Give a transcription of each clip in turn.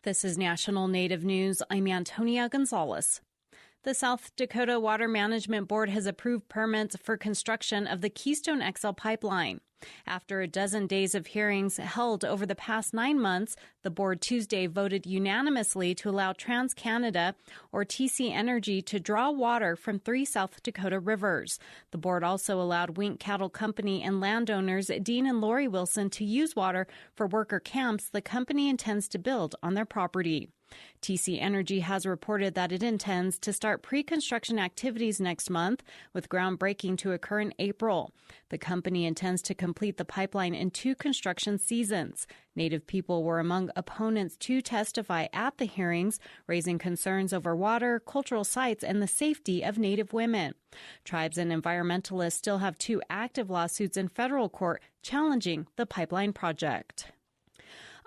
This is National Native News. I'm Antonia Gonzalez. The South Dakota Water Management Board has approved permits for construction of the Keystone XL pipeline. After a dozen days of hearings held over the past 9 months, the board Tuesday voted unanimously to allow TransCanada, or TC Energy, to draw water from 3 South Dakota rivers. The board also allowed Wink Cattle Company and landowners Dean and Lori Wilson to use water for worker camps the company intends to build on their property. TC Energy has reported that it intends to start pre-construction activities next month, with groundbreaking to occur in April. The company intends to complete the pipeline in 2 construction seasons. Native people were among opponents to testify at the hearings, raising concerns over water, cultural sites, and the safety of Native women. Tribes and environmentalists still have 2 active lawsuits in federal court challenging the pipeline project.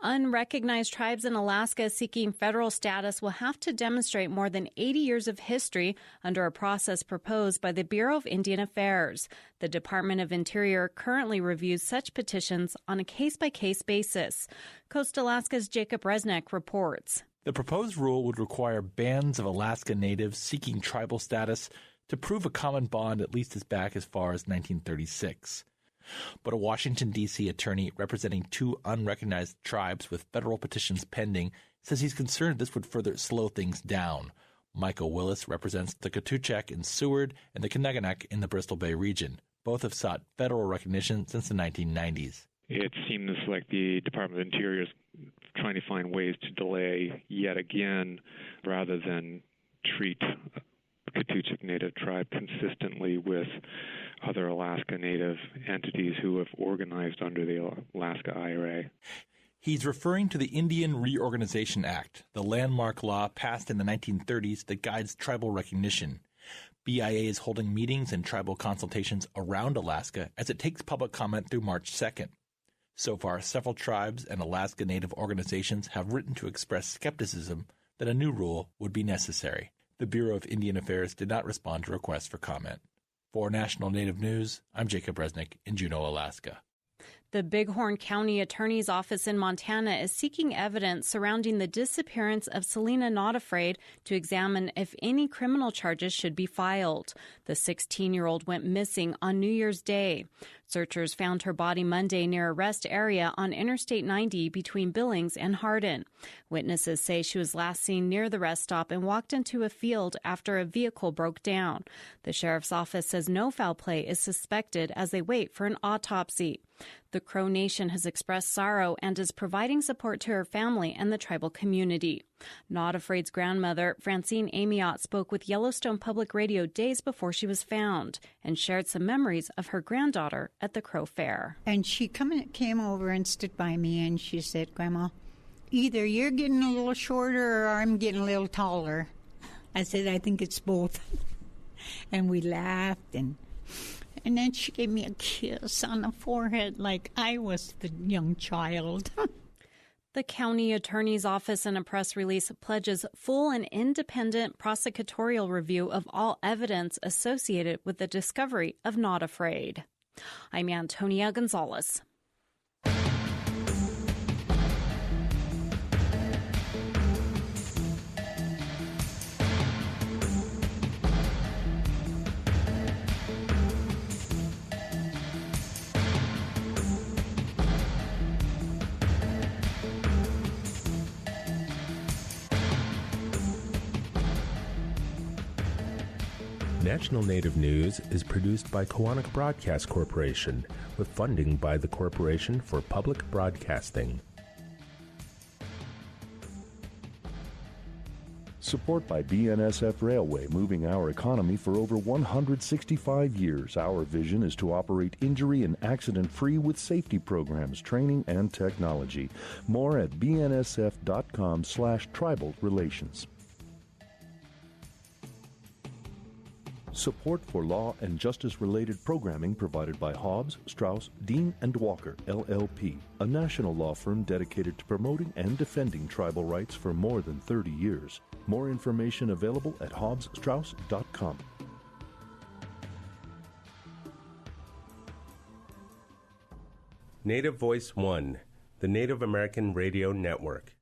Unrecognized tribes in Alaska seeking federal status will have to demonstrate more than 80 years of history under a process proposed by the Bureau of Indian Affairs. The Department of Interior currently reviews such petitions on a case-by-case basis. Coast Alaska's Jacob Resnick reports. The proposed rule would require bands of Alaska Natives seeking tribal status to prove a common bond at least as back as far as 1936. But a Washington, D.C. attorney representing 2 unrecognized tribes with federal petitions pending says he's concerned this would further slow things down. Michael Willis represents the Katuchak in Seward and the Kanaganak in the Bristol Bay region. Both have sought federal recognition since the 1990s. It seems like the Department of Interior is trying to find ways to delay yet again rather than treat Katuchak Native tribe consistently with other Alaska Native entities who have organized under the Alaska IRA. He's referring to the Indian Reorganization Act, the landmark law passed in the 1930s that guides tribal recognition. BIA is holding meetings and tribal consultations around Alaska as it takes public comment through March 2nd. So far, several tribes and Alaska Native organizations have written to express skepticism that a new rule would be necessary. The Bureau of Indian Affairs did not respond to requests for comment. For National Native News, I'm Jacob Resnick in Juneau, Alaska. The Bighorn County Attorney's Office in Montana is seeking evidence surrounding the disappearance of Selena Not Afraid to examine if any criminal charges should be filed. The 16-year-old went missing on New Year's Day. Searchers found her body Monday near a rest area on Interstate 90 between Billings and Hardin. Witnesses say she was last seen near the rest stop and walked into a field after a vehicle broke down. The sheriff's office says no foul play is suspected as they wait for an autopsy. The Crow Nation has expressed sorrow and is providing support to her family and the tribal community. Not Afraid's grandmother, Francine Amiot, spoke with Yellowstone Public Radio days before she was found and shared some memories of her granddaughter at the Crow Fair. And she came over and stood by me and she said, "Grandma, either you're getting a little shorter or I'm getting a little taller." I said, "I think it's both." And we laughed and then she gave me a kiss on the forehead like I was the young child. The county attorney's office in a press release pledges full and independent prosecutorial review of all evidence associated with the discovery of Not Afraid. I'm Antonia Gonzalez. National Native News is produced by Koahnic Broadcast Corporation with funding by the Corporation for Public Broadcasting. Support by BNSF Railway, moving our economy for over 165 years. Our vision is to operate injury and accident-free with safety programs, training, and technology. More at bnsf.com/tribal relations. Support for law and justice-related programming provided by Hobbs, Strauss, Dean & Walker, LLP, a national law firm dedicated to promoting and defending tribal rights for more than 30 years. More information available at hobbsstrauss.com. Native Voice One, the Native American Radio Network.